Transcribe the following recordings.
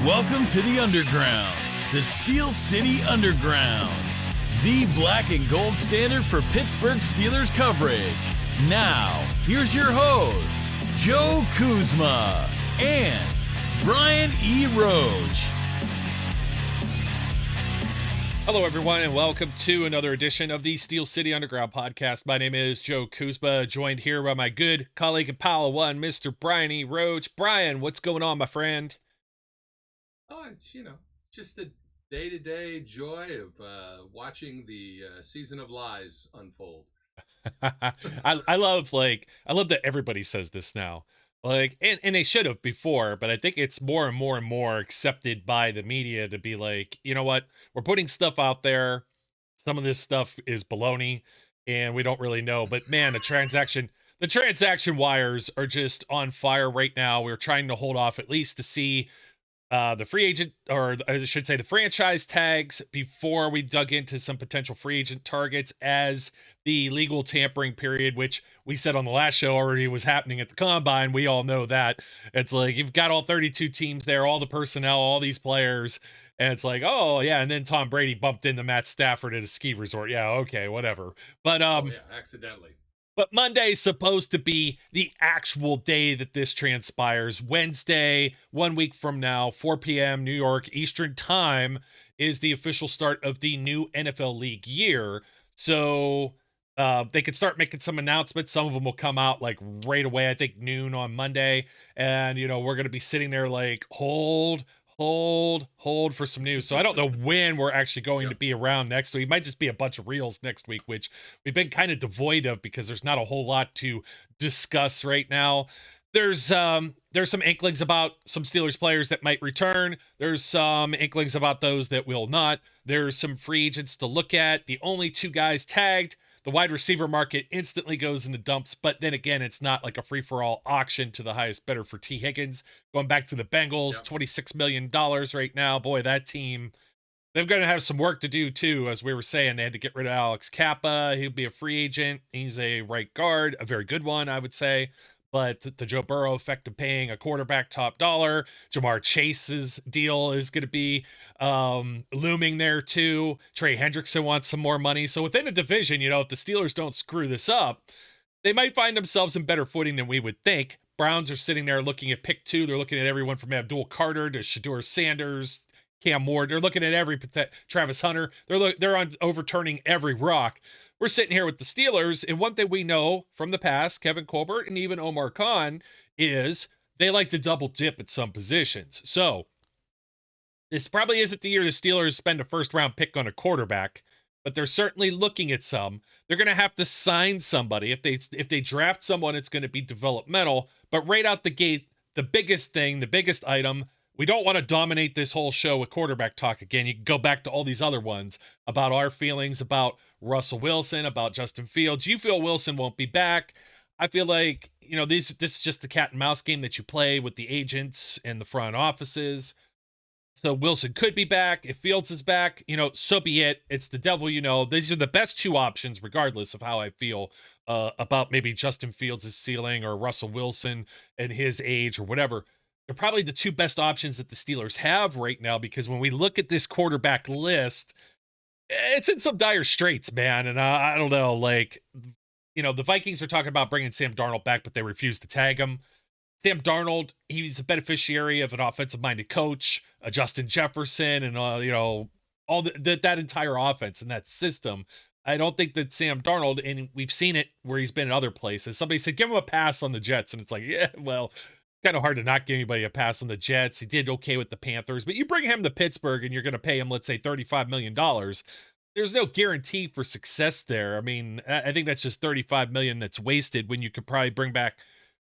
Welcome to the Underground, the Steel City Underground, the black and gold standard for Pittsburgh Steelers coverage. Now, here's your host, Joe Kuzma and Brian E. Roach. Hello, everyone, and welcome to another edition of the Steel City Underground podcast. My name is Joe Kuzma, joined here by my good colleague and pal of one, Mr. Brian E. Roach. Brian, what's going on, my friend? Oh, it's, just the day-to-day joy of watching the season of lies unfold. I love that everybody says this now. And they should have before, but I think it's more and more and more accepted by the media to be like, you know what? We're putting stuff out there. Some of this stuff is baloney, and we don't really know. But man, the transaction wires are just on fire right now. We're trying to hold off at least to see the free agent, or I should say the franchise tags, before we dug into some potential free agent targets, as the legal tampering period, which we said on the last show already was happening at the combine. We all know that. It's like you've got all 32 teams there, all the personnel, all these players, and it's like, oh yeah, and then Tom Brady bumped into Matt Stafford at a ski resort. Yeah, okay, whatever. But Accidentally. But Monday's supposed to be the actual day that this transpires. Wednesday, 1 week from now, 4 p.m. New York Eastern Time, is the official start of the new NFL League year. So they can start making some announcements. Some of them will come out like right away, I think noon on Monday. And, we're going to be sitting there like, hold for some news. So I don't know when we're actually going to be around next week. It might just be a bunch of reels next week, which we've been kind of devoid of because there's not a whole lot to discuss right now. There's some inklings about some Steelers players that might return. There's some inklings about those that will not. There's some free agents to look at. The only two guys tagged, the wide receiver market instantly goes into dumps, but then again, it's not like a free-for-all auction to the highest bidder for T. Higgins. Going back to the Bengals, $26 million right now. Boy, that team, they're going to have some work to do too. As we were saying, they had to get rid of Alex Kappa. He'll be a free agent. He's a right guard, a very good one, I would say. But the Joe Burrow effect of paying a quarterback top dollar, Jamar Chase's deal is going to be looming there too. Trey Hendrickson wants some more money. So within a division, if the Steelers don't screw this up, they might find themselves in better footing than we would think. Browns are sitting there looking at pick 2. They're looking at everyone from Abdul Carter to Shedeur Sanders, Cam Ward. They're looking at every Travis Hunter. They're on overturning every rock. We're sitting here with the Steelers, and one thing we know from the past, Kevin Colbert and even Omar Khan, is they like to double dip at some positions. So this probably isn't the year the Steelers spend a first-round pick on a quarterback, but they're certainly looking at some. They're going to have to sign somebody. If they draft someone, it's going to be developmental. But right out the gate, the biggest item, we don't want to dominate this whole show with quarterback talk again. You can go back to all these other ones about our feelings about Russell Wilson, about Justin Fields. You feel Wilson won't be back. I feel like, this is just the cat and mouse game that you play with the agents and the front offices. So Wilson could be back. If Fields is back, so be it. It's the devil, These are the best two options, regardless of how I feel about maybe Justin Fields' ceiling or Russell Wilson and his age or whatever. They're probably the two best options that the Steelers have right now, because when we look at this quarterback list, it's in some dire straits, man. And I don't know, the Vikings are talking about bringing Sam Darnold back, but they refuse to tag him. Sam Darnold, he's a beneficiary of an offensive-minded coach, Justin Jefferson, and all that entire offense and that system. I don't think that Sam Darnold, and we've seen it where he's been in other places. Somebody said, give him a pass on the Jets, and it's like, yeah, well, kind of hard to not give anybody a pass on the Jets. He did okay with the Panthers, but you bring him to Pittsburgh and you're going to pay him, let's say, $35 million. There's no guarantee for success there. I mean, I think that's just $35 million that's wasted when you could probably bring back.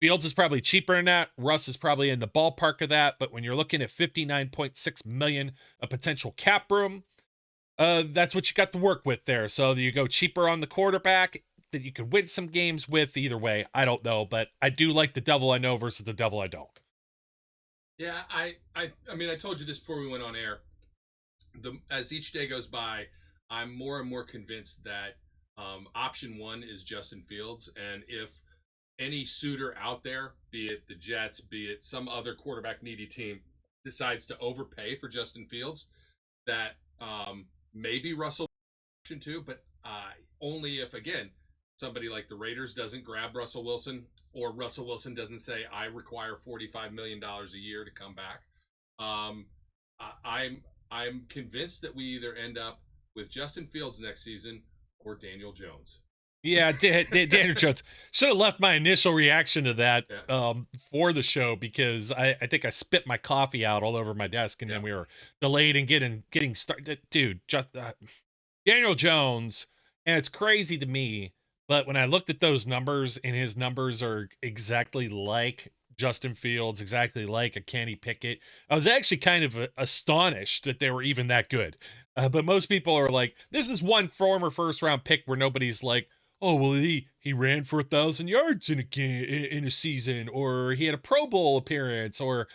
Fields is probably cheaper than that. Russ is probably in the ballpark of that. But when you're looking at $59.6 million, a potential cap room, that's what you got to work with there. So you go cheaper on the quarterback that you could win some games with. Either way, I don't know, but I do like the devil I know versus the devil I don't. Yeah, I mean, I told you this before we went on air. As each day goes by, I'm more and more convinced that option one is Justin Fields, and if any suitor out there, be it the Jets, be it some other quarterback needy team, decides to overpay for Justin Fields, that maybe Russell too, but only if, again, somebody like the Raiders doesn't grab Russell Wilson, or Russell Wilson doesn't say, I require $45 million a year to come back. I'm convinced that we either end up with Justin Fields next season or Daniel Jones. Yeah, Daniel Jones. Should have left my initial reaction to that for the show, because I think I spit my coffee out all over my desk, and then we were delayed in getting started. Dude, Daniel Jones, and it's crazy to me, but when I looked at those numbers, and his numbers are exactly like Justin Fields, exactly like a Kenny Pickett, I was actually kind of astonished that they were even that good. But most people are like, this is one former first-round pick where nobody's like, oh, well, he ran for 1,000 yards in a season, or he had a Pro Bowl appearance, or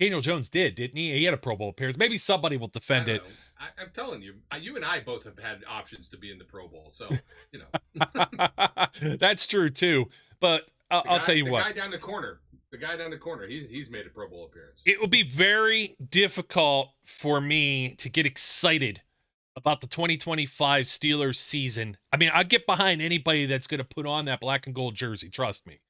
Daniel Jones didn't he? He had a Pro Bowl appearance. Maybe somebody will defend it. I'm telling you, you and I both have had options to be in the Pro Bowl, so, you know. That's true, too. But I'll tell you what. The guy down the corner, he's made a Pro Bowl appearance. It will be very difficult for me to get excited about the 2025 Steelers season. I mean, I'll get behind anybody that's going to put on that black and gold jersey. Trust me.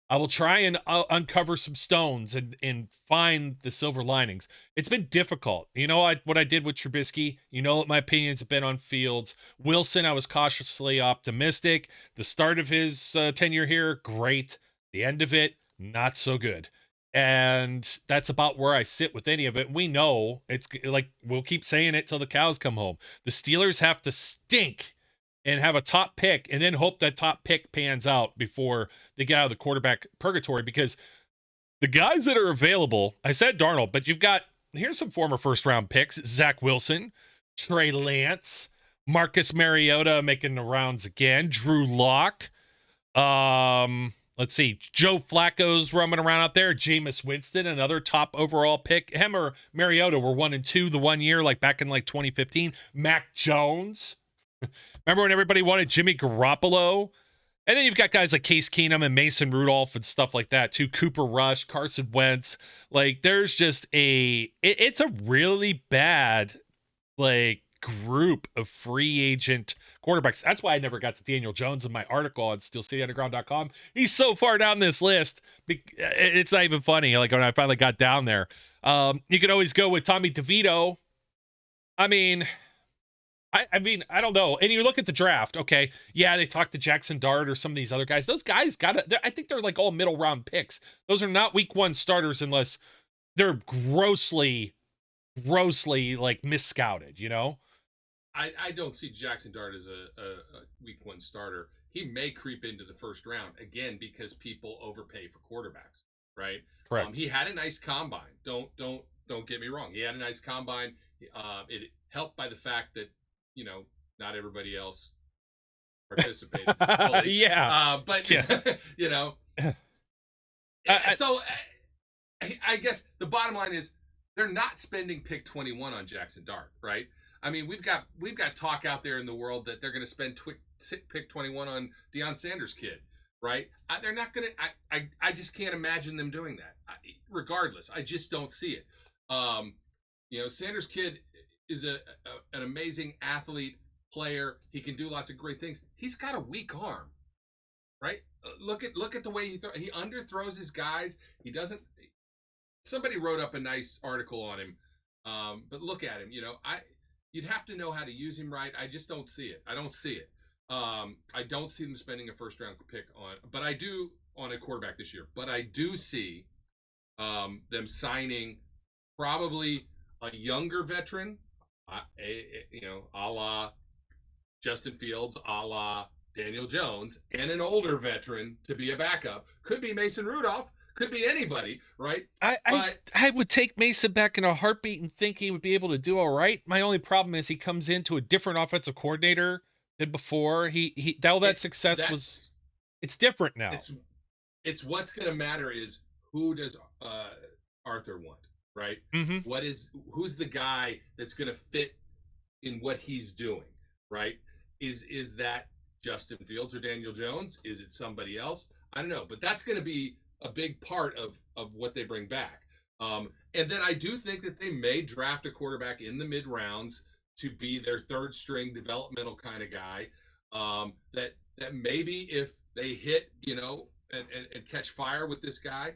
I will try and uncover some stones and find the silver linings. It's been difficult. You know what I did with Trubisky? You know what my opinions have been on Fields. Wilson, I was cautiously optimistic. The start of his tenure here, great. The end of it, not so good. And that's about where I sit with any of it. We know it's like, we'll keep saying it till the cows come home. The Steelers have to stink and have a top pick, and then hope that top pick pans out before they get out of the quarterback purgatory, because the guys that are available, I said Darnold, but here's some former first round picks: Zach Wilson, Trey Lance, Marcus Mariota making the rounds again, Drew Lock. Let's see, Joe Flacco's roaming around out there, Jameis Winston, another top overall pick. Him or Mariota were 1 and 2 the 1 year, like back in like 2015. Mac Jones. Remember when everybody wanted Jimmy Garoppolo? And then you've got guys like Case Keenum and Mason Rudolph and stuff like that too. Cooper Rush, Carson Wentz. Like, there's just it's a really bad, like, group of free agent quarterbacks. That's why I never got to Daniel Jones in my article on SteelCityUnderground.com. He's so far down this list. It's not even funny. Like, when I finally got down there, you could always go with Tommy DeVito. I mean, I don't know. And you look at the draft, okay, yeah, they talked to Jackson Dart or some of these other guys. Those guys I think they're like all middle round picks. Those are not week 1 starters unless they're grossly like misscouted, you know? I don't see Jackson Dart as a week 1 starter. He may creep into the first round, again, because people overpay for quarterbacks, right? Correct. He had a nice combine. Don't get me wrong. He had a nice combine. It helped by the fact that, you know, not everybody else participated fully. Yeah. But, you know, so I guess the bottom line is they're not spending pick 21 on Jackson Dart, right? I mean, we've got talk out there in the world that they're going to spend pick 21 on Deion Sanders' kid, right? They're not going to. I just can't imagine them doing that. Regardless, I just don't see it. You know, Sanders' kid is an amazing athlete, player. He can do lots of great things. He's got a weak arm, right? Look at the way he underthrows his guys. He doesn't. Somebody wrote up a nice article on him, but look at him. You know, you'd have to know how to use him right. I just don't see it. I don't see it. I don't see them spending a first round pick but I do on a quarterback this year. But I do see them signing probably a younger veteran, you know, a la Justin Fields, a la Daniel Jones, and an older veteran to be a backup. Could be Mason Rudolph. Could be anybody, right? I would take Mason back in a heartbeat and think he would be able to do all right. My only problem is he comes into a different offensive coordinator than before. It's different now. It's what's going to matter is who does Arthur want, right? Mm-hmm. Who's the guy that's going to fit in what he's doing, right? Is that Justin Fields or Daniel Jones? Is it somebody else? I don't know, but that's going to be a big part of what they bring back. And then I do think that they may draft a quarterback in the mid rounds to be their third string developmental kind of guy. That maybe if they hit, and catch fire with this guy,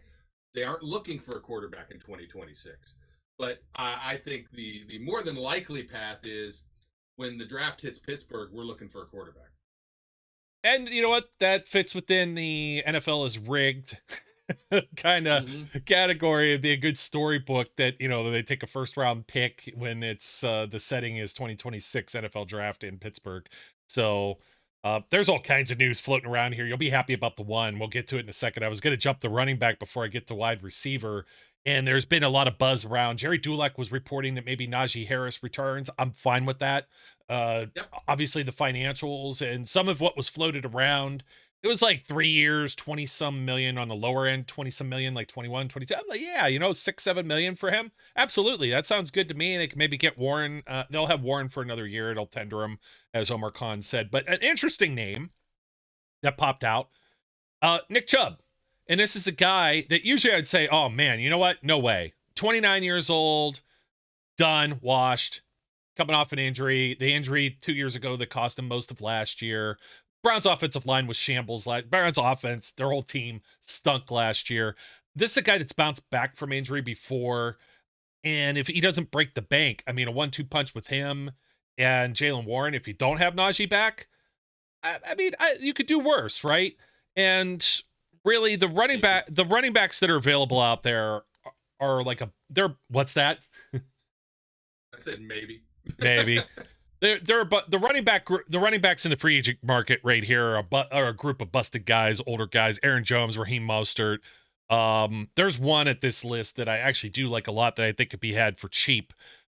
they aren't looking for a quarterback in 2026. But I think the more than likely path is when the draft hits Pittsburgh, we're looking for a quarterback. And you know what? That fits within the NFL is rigged kind of category. It'd be a good storybook that, they take a first round pick when it's the setting is 2026 NFL draft in Pittsburgh. So there's all kinds of news floating around here. You'll be happy about the one. We'll get to it in a second. I was going to jump the running back before I get to wide receiver. And there's been a lot of buzz around. Jerry Dulac was reporting that maybe Najee Harris returns. I'm fine with that. Obviously the financials and some of what was floated around, it was like 3 years, 20 some million on the lower end, 20 some million, like 21, 22. I'm like, yeah, 6-7 million for him. Absolutely. That sounds good to me. They can maybe get Warren. They'll have Warren for another year. It'll tender him, as Omar Khan said. But an interesting name that popped out, Nick Chubb. And this is a guy that usually I'd say, oh man, you know what? No way. 29 years old, done, washed, coming off an injury. The injury 2 years ago that cost him most of last year. Browns offensive line was shambles. Browns offense, their whole team stunk last year. This is a guy that's bounced back from injury before. And if he doesn't break the bank, I mean, a 1-2 punch with him and Jaylen Warren, if you don't have Najee back, you could do worse, right? And really, the running backs that are available out there are what's that? I said maybe. Maybe. The running backs in the free agent market right here are a group of busted guys, older guys. Aaron Jones, Raheem Mostert. There's one at this list that I actually do like a lot that I think could be had for cheap.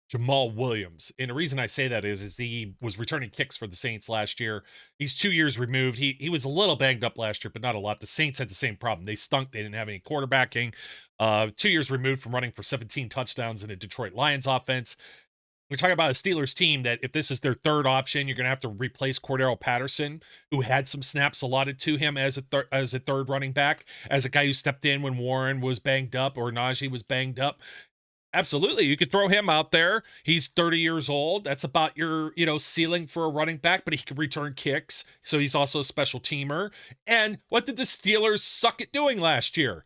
Jamal Williams. And the reason I say that is he was returning kicks for the Saints last year. He's 2 years removed. He was a little banged up last year, but not a lot. The Saints had the same problem. They stunk. They didn't have any quarterbacking. 2 years removed from running for 17 touchdowns in a Detroit Lions offense. We're talking about a Steelers team that if this is their third option, you're going to have to replace Cordero Patterson, who had some snaps allotted to him as a third running back, as a guy who stepped in when Warren was banged up or Najee was banged up. Absolutely. You could throw him out there. He's 30 years old. That's about your, ceiling for a running back, but he can return kicks. So he's also a special teamer. And what did the Steelers suck at doing last year?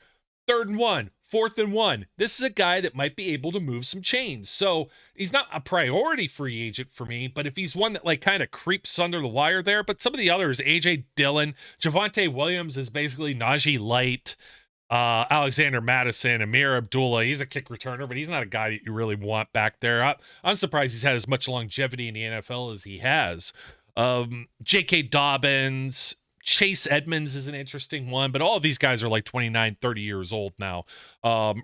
3rd and 1, 4th and 1. This is a guy that might be able to move some chains. So he's not a priority free agent for me, but if he's one that kind of creeps under the wire there, but some of the others, AJ Dillon, Javonte Williams is basically Najee light. Alexander Madison, Amir Abdullah, he's a kick returner, but he's not a guy that you really want back there. I'm surprised he's had as much longevity in the NFL as he has. J.K. Dobbins, Chase Edmonds is an interesting one, but all of these guys are like 29, 30 years old now.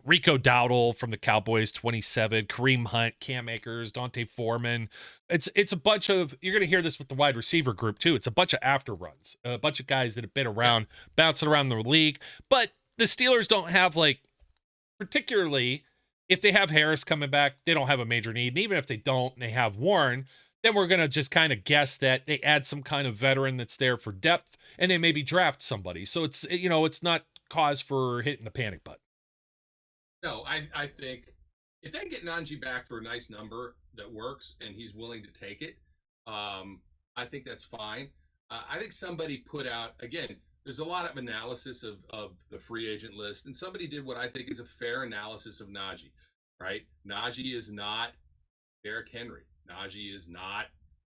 Rico Dowdle from the Cowboys, 27, Kareem Hunt, Cam Akers, Dante Foreman. It's a bunch of, you're going to hear this with the wide receiver group too. It's a bunch of after runs, a bunch of guys that have been around, bouncing around the league, but the Steelers don't have particularly if they have Harris coming back, they don't have a major need. And even if they don't, and they have Warren, then we're going to just kind of guess that they add some kind of veteran that's there for depth and they maybe draft somebody. So it's not cause for hitting the panic button. No, I think if they can get Najee back for a nice number that works and he's willing to take it, I think that's fine. I think somebody put out, again, there's a lot of analysis of the free agent list, and somebody did what I think is a fair analysis of Najee, right? Najee is not Derrick Henry. Najee is not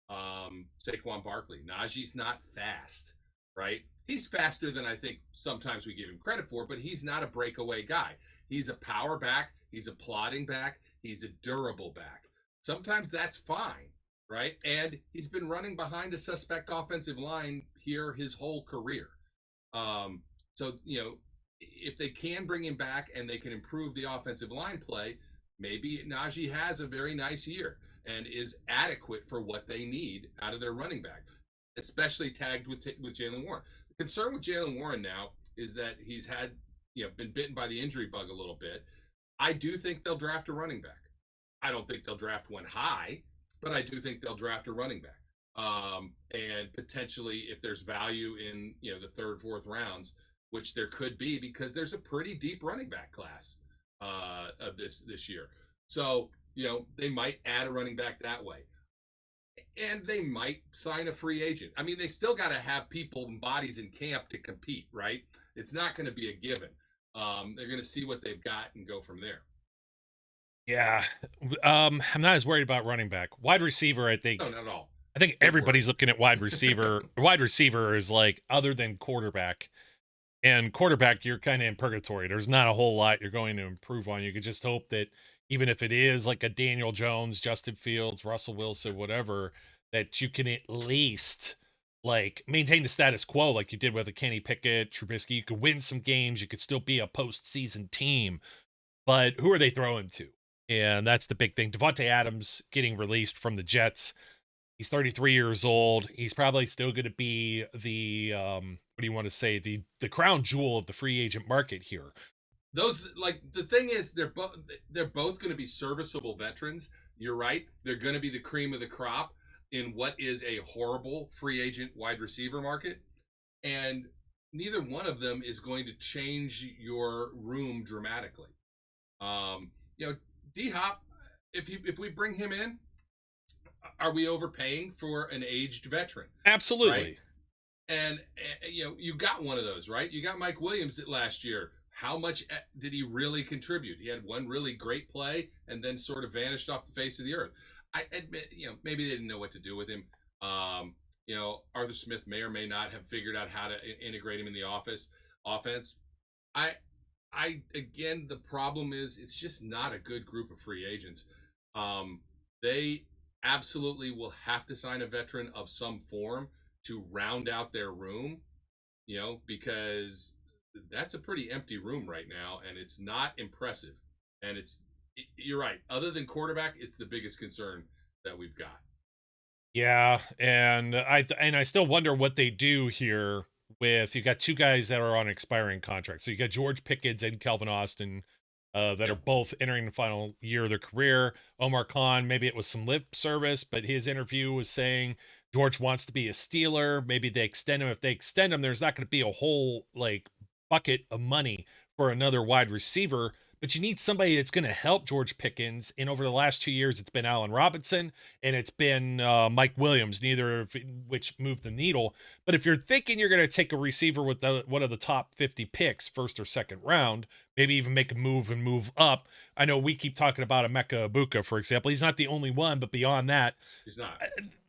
Saquon Barkley. Najee's not fast, right? He's faster than I think sometimes we give him credit for, but he's not a breakaway guy. He's a power back. He's a plodding back. He's a durable back. Sometimes that's fine, right? And he's been running behind a suspect offensive line here his whole career. So, if they can bring him back and they can improve the offensive line play, maybe Najee has a very nice year and is adequate for what they need out of their running back, especially tagged with Jaylen Warren. The concern with Jaylen Warren now is that he's had, been bitten by the injury bug a little bit. I do think they'll draft a running back. I don't think they'll draft one high, but I do think they'll draft a running back. And potentially if there's value in, the 3rd, 4th rounds, which there could be because there's a pretty deep running back class. of this year. So, they might add a running back that way. And they might sign a free agent. I mean, they still got to have people and bodies in camp to compete, right? It's not going to be a given. They're going to see what they've got and go from there. Yeah. I'm not as worried about running back. Wide receiver, I think. No, not at all. I think everybody's looking at wide receiver. Wide receiver is like, other than quarterback. And quarterback, you're kind of in purgatory. There's not a whole lot you're going to improve on. You could just hope that even if it is like a Daniel Jones, Justin Fields, Russell Wilson, whatever, that you can at least like maintain the status quo like you did with a Kenny Pickett, Trubisky. You could win some games. You could still be a postseason team. But who are they throwing to? And that's the big thing. Devontae Adams getting released from the Jets. He's 33 years old. He's probably still going to be the what do you want to say, the crown jewel of the free agent market here. Those, like, the thing is, they're both going to be serviceable veterans. You're right. They're going to be the cream of the crop in what is a horrible free agent wide receiver market, and neither one of them is going to change your room dramatically. D-Hop, if we bring him in, are we overpaying for an aged veteran? Absolutely. Right? And you got one of those, right? You got Mike Williams last year. How much did he really contribute? He had one really great play and then sort of vanished off the face of the earth. I admit, maybe they didn't know what to do with him. Arthur Smith may or may not have figured out how to integrate him in the offense. Again, the problem is it's just not a good group of free agents. They absolutely will have to sign a veteran of some form to round out their room, because that's a pretty empty room right now, and it's not impressive. And you're right. Other than quarterback, it's the biggest concern that we've got. Yeah, and I still wonder what they do here with, you got two guys that are on expiring contracts. So you got George Pickens and Calvin Austin that are both entering the final year of their career. Omar Khan, maybe it was some lip service, but his interview was saying George wants to be a Steeler. Maybe they extend him. If they extend him, there's not going to be a whole bucket of money for another wide receiver, but you need somebody that's going to help George Pickens. And over the last 2 years, it's been Allen Robinson and it's been Mike Williams, neither of which moved the needle. But if you're thinking you're going to take a receiver with one of the top 50 picks, first or second round, maybe even make a move and move up. I know we keep talking about Emeka Egbuka, for example. He's not the only one, but beyond that, he's not.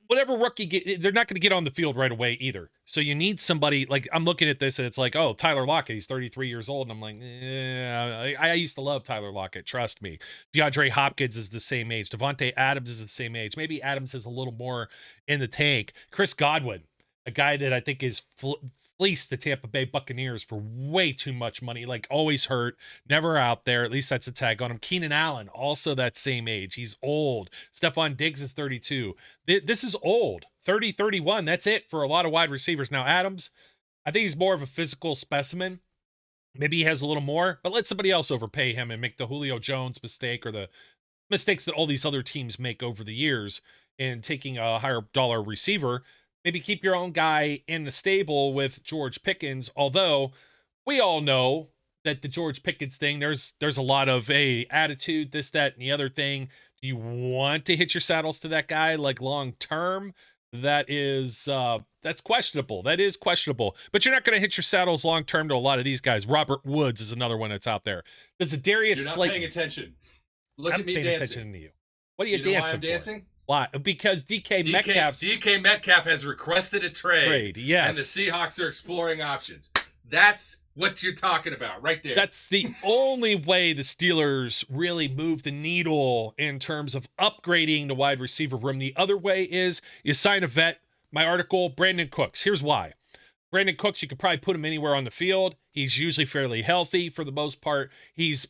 Whatever rookie they're not going to get on the field right away either. So you need somebody, like, I'm looking at this and it's like, oh, Tyler Lockett, he's 33 years old. And I'm like, I used to love Tyler Lockett. Trust me. DeAndre Hopkins is the same age. Devontae Adams is the same age. Maybe Adams has a little more in the tank. Chris Godwin, a guy that I think is fleeced the Tampa Bay Buccaneers for way too much money, like always hurt, never out there. At least that's a tag on him. Keenan Allen, also that same age. He's old. Stephon Diggs is 32. This is old. 30, 31. That's it for a lot of wide receivers. Now, Adams, I think he's more of a physical specimen. Maybe he has a little more, but let somebody else overpay him and make the Julio Jones mistake, or the mistakes that all these other teams make over the years in taking a higher dollar receiver. Maybe keep your own guy in the stable with George Pickens, although we all know that the George Pickens thing, there's a lot of attitude, this, that, and the other thing. Do you want to hitch your saddles to that guy long term? That's questionable. That is questionable. But you're not going to hitch your saddles long term to a lot of these guys. Robert Woods is another one that's out there. There's a Darius You're not Slayton. paying attention. Look I'm at me paying dancing. attention to you. What are you know dancing why I'm for? dancing? Why? Because DK Metcalf has requested a trade. Yes. And the Seahawks are exploring options. That's what you're talking about right there. That's the only way the Steelers really move the needle in terms of upgrading the wide receiver room. The other way is you sign a vet. My article, Brandon Cooks. Here's why. Brandon Cooks, you could probably put him anywhere on the field. He's usually fairly healthy for the most part. He's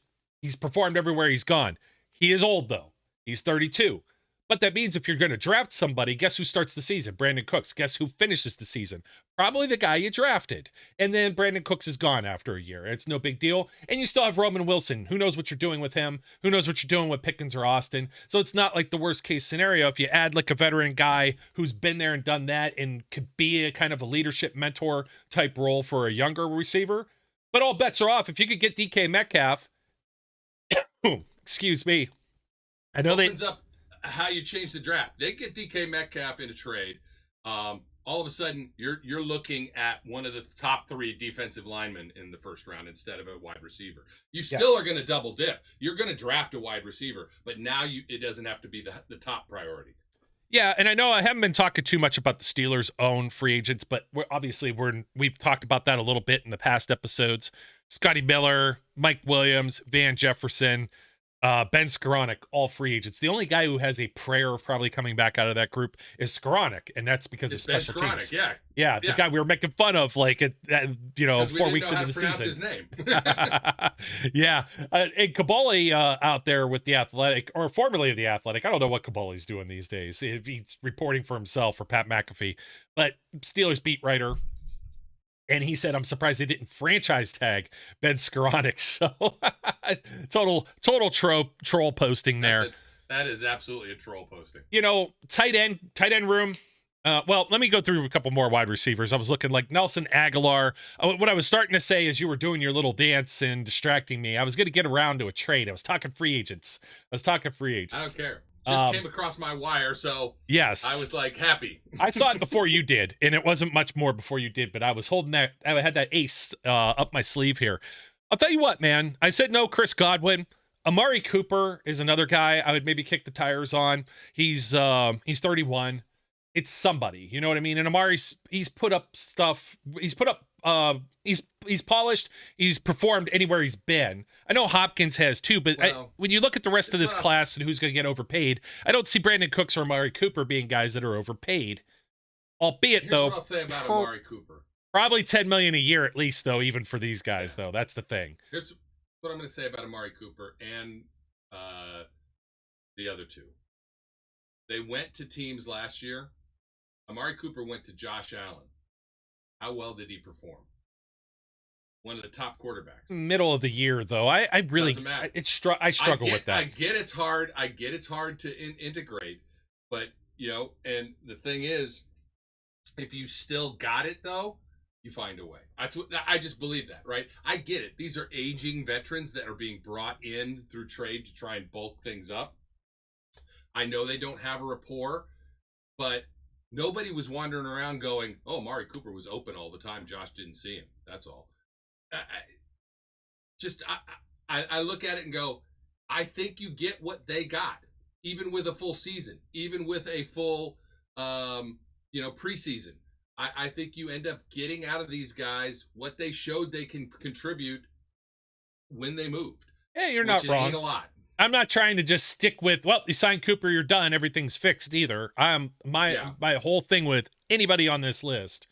performed everywhere he's gone. He is old, though. He's 32. But that means if you're going to draft somebody, guess who starts the season? Brandon Cooks. Guess who finishes the season? Probably the guy you drafted. And then Brandon Cooks is gone after a year. It's no big deal. And you still have Roman Wilson. Who knows what you're doing with him? Who knows what you're doing with Pickens or Austin? So it's not like the worst case scenario if you add a veteran guy who's been there and done that and could be a kind of a leadership mentor type role for a younger receiver. But all bets are off. If you could get DK Metcalf, Excuse me. I know Opens up how you change the draft. They get DK Metcalf in a trade. All of a sudden, you're looking at one of the top 3 defensive linemen in the first round instead of a wide receiver. You still are going to double dip. You're going to draft a wide receiver, but now it doesn't have to be the top priority. Yeah, and I know I haven't been talking too much about the Steelers' own free agents, but we've talked about that a little bit in the past episodes. Scotty Miller, Mike Williams, Van Jefferson, Ben Skoranek, all free agents. The only guy who has a prayer of probably coming back out of that group is Skoranek, and that's because it's of special Ben teams. Skoranek, Yeah, the guy we were making fun of, like, 4 weeks into the season. His name. Yeah, and Kabali out there with the Athletic, or formerly of the Athletic. I don't know what Kabali's doing these days. He's reporting for himself for Pat McAfee, but Steelers beat writer. And he said, I'm surprised they didn't franchise tag Ben Skoranek. So total troll posting there. That is absolutely a troll posting. Tight end room. Well, let me go through a couple more wide receivers. I was looking like Nelson Aguilar. What I was starting to say as you were doing your little dance and distracting me, I was going to get around to a trade. I was talking free agents. I don't care. Just came across my wire, so yes, I was like happy. I saw it before you did, and it wasn't much more before you did, but I was holding that. I had that ace up my sleeve here. I'll tell you what, man. I said no, Chris Godwin. Amari Cooper is another guy I would maybe kick the tires on. He's 31. It's somebody, you know what I mean? And Amari's he's put up stuff. He's polished. He's performed anywhere he's been. I know Hopkins has too, but when you look at the rest of this class and who's going to get overpaid, I don't see Brandon Cooks or Amari Cooper being guys that are overpaid. Albeit, Here's what I'll say about Amari Cooper. Probably $10 million a year at least, though, even for these guys, though. That's the thing. Here's what I'm going to say about Amari Cooper and the other two. They went to teams last year. Amari Cooper went to Josh Allen. How well did he perform? One of the top quarterbacks. Middle of the year, though. I really I struggle with that. I get it's hard. I get it's hard to integrate, but and the thing is, if you still got it though, you find a way. I just believe that, right? I get it. These are aging veterans that are being brought in through trade to try and bulk things up. I know they don't have a rapport, but nobody was wandering around going, "Oh, Amari Cooper was open all the time. Josh didn't see him." That's all. I look at it and go, I think you get what they got, even with a full season, even with a full, preseason. I think you end up getting out of these guys what they showed they can contribute when they moved. Yeah, you're not wrong. Ain't a lot. I'm not trying to just stick with, well, you signed Cooper, you're done, everything's fixed either. My whole thing with anybody on this list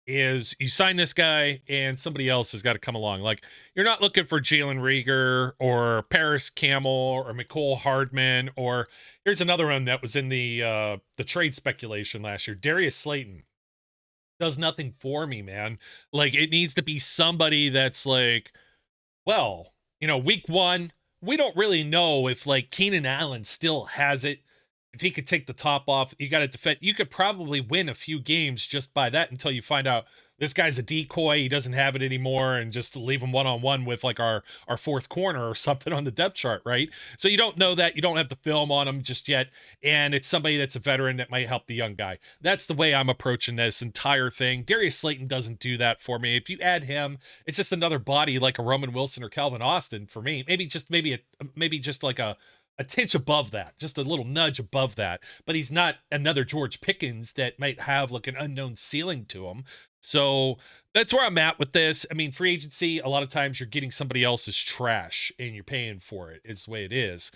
is you sign this guy and somebody else has got to come along. Like, you're not looking for Jalen Reagor or Paris Campbell or Mecole Hardman, or here's another one that was in the trade speculation last year. Darius Slayton does nothing for me, man. Like, it needs to be somebody that's like, well, week one, we don't really know if like Keenan Allen still has it. If he could take the top off, you got to defend. You could probably win a few games just by that until you find out this guy's a decoy. He doesn't have it anymore, and just leave him one-on-one with like our fourth corner or something on the depth chart, right? So you don't know that. You don't have the film on him just yet, and it's somebody that's a veteran that might help the young guy. That's the way I'm approaching this entire thing. Darius Slayton doesn't do that for me. If you add him, it's just another body like a Roman Wilson or Calvin Austin for me. Maybe just like a tinge above that, just a little nudge above that, but he's not another George Pickens that might have like an unknown ceiling to him. So that's where I'm at with this. I mean, free agency, a lot of times you're getting somebody else's trash and you're paying for it. It's the way it is.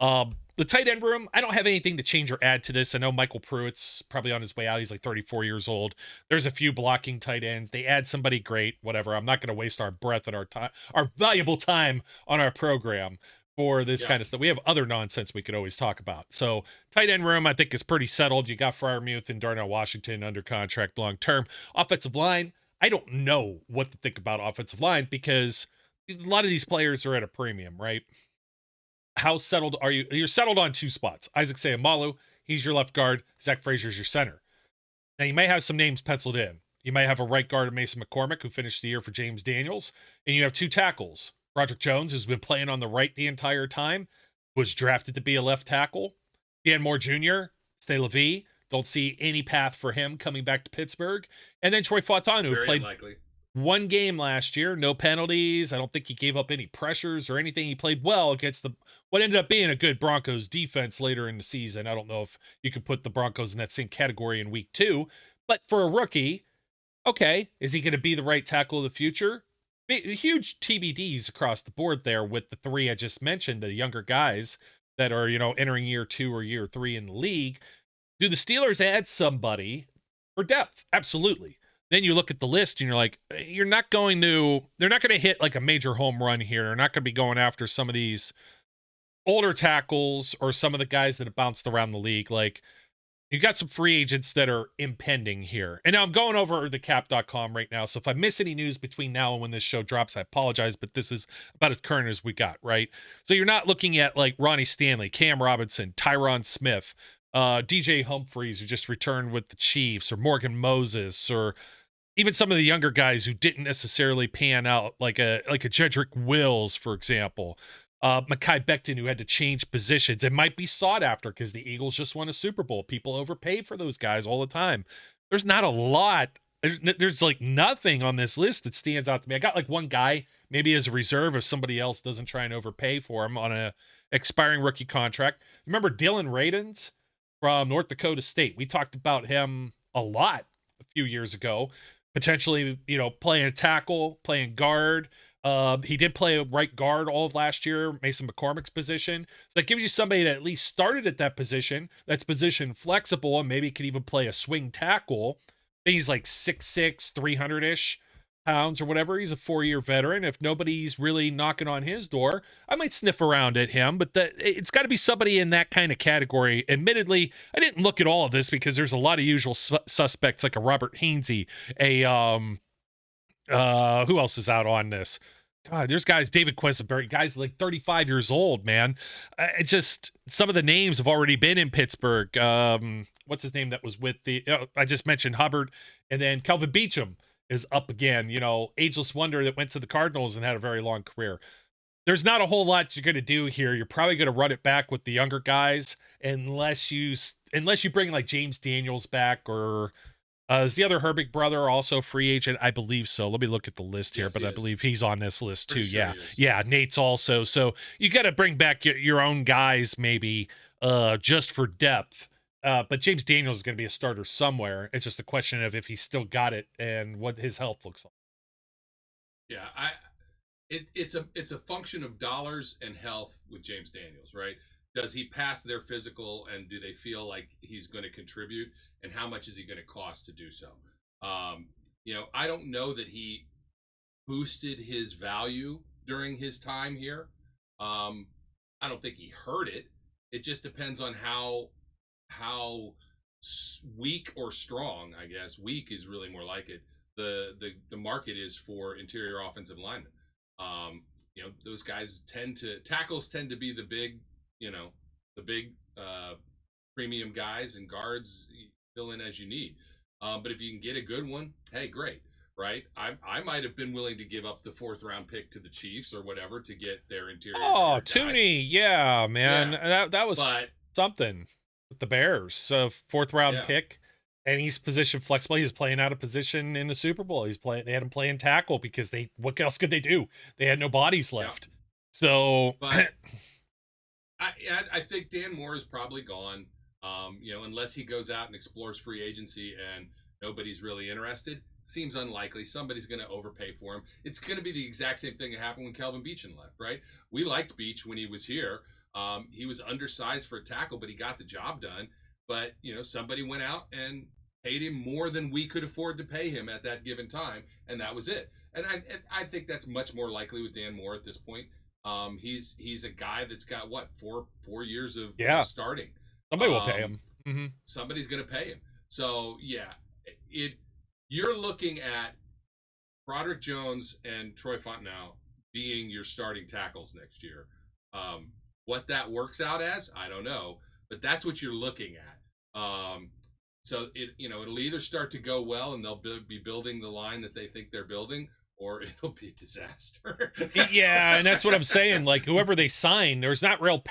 The tight end room, I don't have anything to change or add to this. I know Michael Pruitt's probably on his way out. He's like 34 years old. There's a few blocking tight ends. They add somebody great, whatever. I'm not going to waste our breath and our time, our valuable time on our program for this kind of stuff. We have other nonsense we could always talk about. So tight end room, I think, is pretty settled. You got Freiermuth and Darnell Washington under contract long term. Offensive line, I don't know what to think about offensive line because a lot of these players are at a premium, right? How settled are you? You're settled on two spots. Isaac Seumalo, he's your left guard. Zach Frazier's your center. Now, you may have some names penciled in. You might have a right guard, Mason McCormick, who finished the year for James Daniels, and you have two tackles. Broderick Jones, who's been playing on the right the entire time, was drafted to be a left tackle. Dan Moore Jr., Stay Levy, don't see any path for him coming back to Pittsburgh. And then Troy Fautanu, who Very played unlikely. one game last year, no penalties. I don't think he gave up any pressures or anything. He played well against what ended up being a good Broncos defense later in the season. I don't know if you could put the Broncos in that same category in week 2, but for a rookie, okay, is he going to be the right tackle of the future? Huge TBDs across the board there with the 3 I just mentioned, the younger guys that are, entering year 2 or year 3 in the league. Do the Steelers add somebody for depth? Absolutely. Then you look at the list and you're like, they're not going to hit like a major home run here. They're not going to be going after some of these older tackles or some of the guys that have bounced around the league. Like, you got some free agents that are impending here. And now I'm going over the cap.com right now. So if I miss any news between now and when this show drops, I apologize, but this is about as current as we got, right? So you're not looking at like Ronnie Stanley, Cam Robinson, Tyron Smith, DJ Humphries, who just returned with the Chiefs, or Morgan Moses, or even some of the younger guys who didn't necessarily pan out, like a Jedrick Wills, for example. Mekhi Becton, who had to change positions. It might be sought after because the Eagles just won a Super Bowl. People overpaid for those guys all the time. There's not a lot. There's like nothing on this list that stands out to me. I got like one guy, maybe as a reserve if somebody else doesn't try and overpay for him on a expiring rookie contract. Remember Dylan Radins from North Dakota State? We talked about him a lot a few years ago. Potentially, playing tackle, playing guard. He did play right guard all of last year, Mason McCormick's position. So that gives you somebody that at least started at that position, that's position flexible, and maybe could even play a swing tackle. He's like 6'6", 300-ish pounds or whatever. He's a 4-year veteran. If nobody's really knocking on his door, I might sniff around at him, but it's got to be somebody in that kind of category. Admittedly, I didn't look at all of this because there's a lot of usual suspects like a Robert Hainsey, who else is out on this? God, there's guys, David Quessenberry, guys like 35 years old, man. It's just some of the names have already been in Pittsburgh. What's his name that was with I just mentioned Hubbard, and then Kelvin Beachum is up again, ageless wonder that went to the Cardinals and had a very long career. There's not a whole lot you're going to do here. You're probably going to run it back with the younger guys unless you bring like James Daniels back, or is the other Herbig brother also free agent? I believe so. Let me look at the list here, but I believe he's on this list too. Sure yeah, Nate's also. So you got to bring back your own guys maybe just for depth. But James Daniels is going to be a starter somewhere. It's just a question of if he's still got it and what his health looks like. Yeah, it's a function of dollars and health with James Daniels, right? Does he pass their physical, and do they feel like he's going to contribute, and how much is he going to cost to do so? I don't know that he boosted his value during his time here. I don't think he hurt it. It just depends on how weak or strong, I guess. Weak is really more like it. The market is for interior offensive linemen. Those guys tackles tend to be the big premium guys, and guards fill in as you need. But if you can get a good one, hey, great, right? I might have been willing to give up the 4th round pick to the Chiefs or whatever to get their interior. Oh, Tooney, yeah, man, yeah. that was something with the Bears. So 4th round pick, and he's position flexible. He was playing out of position in the Super Bowl. They had him playing tackle because what else could they do? They had no bodies left. Yeah. So, but I think Dan Moore is probably gone. Unless he goes out and explores free agency and nobody's really interested, seems unlikely. Somebody's going to overpay for him. It's going to be the exact same thing that happened when Kelvin Beachum left, right? We liked Beach when he was here. He was undersized for a tackle, but he got the job done. But, somebody went out and paid him more than we could afford to pay him at that given time, and that was it. And I think that's much more likely with Dan Moore at this point. He's a guy that's got, 4 years of starting. Somebody will pay him. Mm-hmm. Somebody's going to pay him. So, yeah, you're looking at Broderick Jones and Troy Fautanu being your starting tackles next year. What that works out as, I don't know, but that's what you're looking at. So it'll either start to go well and they'll be building the line that they think they're building, or it'll be a disaster. Yeah, and that's what I'm saying. Like whoever they sign, there's not real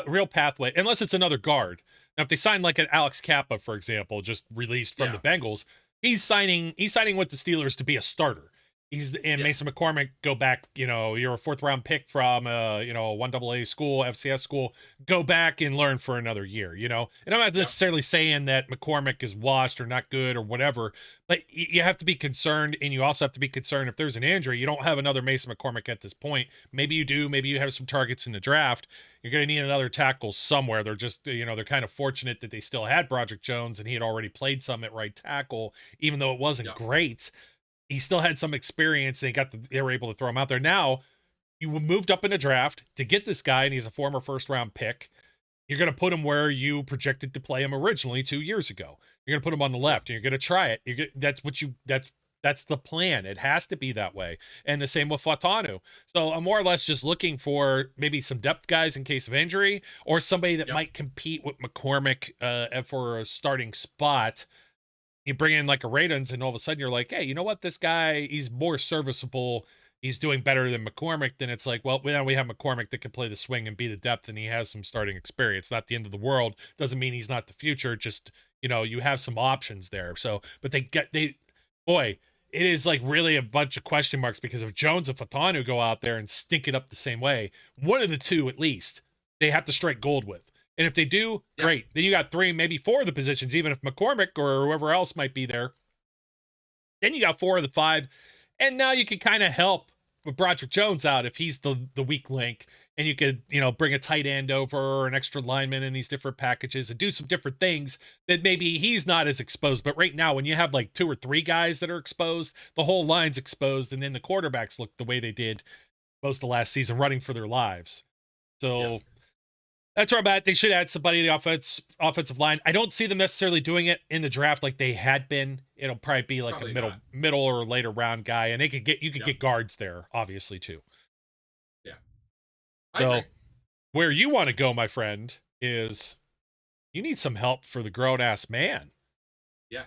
real pathway unless it's another guard. Now, if they sign like an Alex Kappa, for example, just released from the Bengals, he's signing with the Steelers to be a starter. Mason McCormick, go back, you're a 4th round pick from a 1AA school, FCS school, go back and learn for another year, And I'm not necessarily saying that McCormick is washed or not good or whatever, but you have to be concerned, and you also have to be concerned if there's an injury. You don't have another Mason McCormick at this point. Maybe you do, maybe you have some targets in the draft. You're going to need another tackle somewhere. They're just, they're kind of fortunate that they still had Broderick Jones, and he had already played some at right tackle, even though it wasn't great. He still had some experience. They were able to throw him out there. Now, you moved up in a draft to get this guy, and he's a former 1st round pick. You're going to put him where you projected to play him originally 2 years ago. You're going to put him on the left, and you're going to try it. That's the plan. It has to be that way. And the same with Fatanu. So I'm more or less just looking for maybe some depth guys in case of injury, or somebody that might compete with McCormick for a starting spot. You bring in like a Radens, and all of a sudden you're like, hey, you know what? This guy, he's more serviceable. He's doing better than McCormick. Then it's like, well, now we have McCormick that can play the swing and be the depth, and he has some starting experience. Not the end of the world. Doesn't mean he's not the future. Just, you have some options there. So, but boy, it is like really a bunch of question marks, because if Jones and Fatanu go out there and stink it up the same way, one of the two at least, they have to strike gold with. And if they do, great. Then you got 3, maybe 4 of the positions, even if McCormick or whoever else might be there. Then you got 4 of the 5. And now you can kind of help with Broderick Jones out if he's the weak link. And you could, bring a tight end over or an extra lineman in these different packages and do some different things that maybe he's not as exposed. But right now, when you have like 2 or 3 guys that are exposed, the whole line's exposed. And then the quarterbacks look the way they did most of the last season, running for their lives. So... that's where I'm at. They should add somebody to the offensive line. I don't see them necessarily doing it in the draft like they had been. It'll probably be like a middle or later round guy, and you could get guards there, obviously, too. Yeah. So where you want to go, my friend, is you need some help for the grown ass man. Yeah.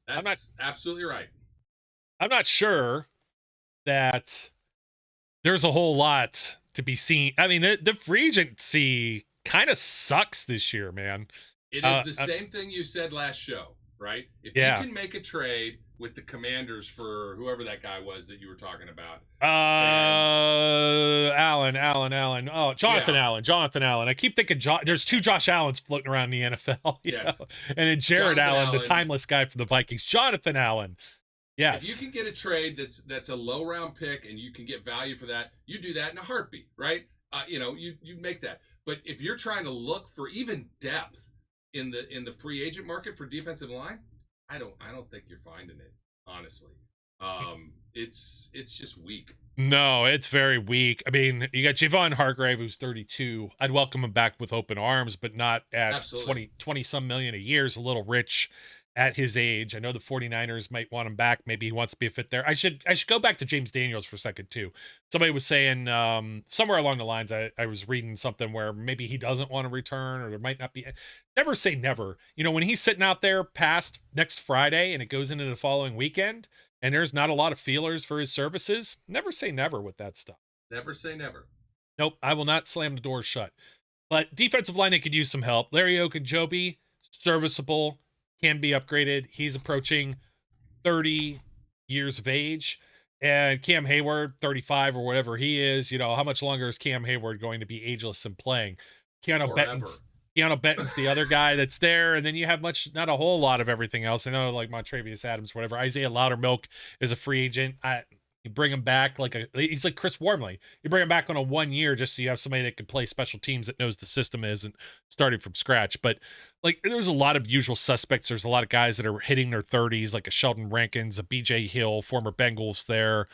That's absolutely right. I'm not sure that there's a whole lot to be seen. I mean, the free agency kind of sucks this year, man. It is the same thing you said last show, right? If you can make a trade with the Commanders for whoever that guy was that you were talking about. Allen. Oh, Jonathan Allen. I keep thinking there's 2 Josh Allens floating around in the NFL. Yes. And then Jared Allen, the timeless guy from the Vikings. Jonathan Allen. Yes. If you can get a trade that's a low round pick and you can get value for that, you do that in a heartbeat, right? You make that. But if you're trying to look for even depth in the free agent market for defensive line, I don't think you're finding it, honestly. It's just weak. No, it's very weak. I mean, you got Javon Hargrave, who's 32. I'd welcome him back with open arms, but not at 20 some million a year. Is a little rich at his age. I know the 49ers might want him back. Maybe he wants to be a fit there. I should go back to James Daniels for a second too. Somebody was saying somewhere along the lines, I was reading something where maybe he doesn't want to return, or there might not be. Never say never. When he's sitting out there past next Friday and it goes into the following weekend and there's not a lot of feelers for his services, never say never with that stuff. Never say never. Nope, I will not slam the door shut. But defensive line, they could use some help. Larry Ogunjobi, serviceable, can be upgraded. He's approaching 30 years of age. And Cam Hayward, 35 or whatever he is, how much longer is Cam Hayward going to be ageless and playing? Keanu Benton's the other guy that's there. And then you have not a whole lot of everything else. I know, like Montravius Adams, whatever. Isaiah Loudermilk is a free agent. You bring him back he's like Chris Wormley. You bring him back on a 1 year just so you have somebody that can play special teams that knows the system isn't starting from scratch. But there's a lot of usual suspects. There's a lot of guys that are hitting their 30s, like a Sheldon Rankins, a BJ Hill, former Bengals there.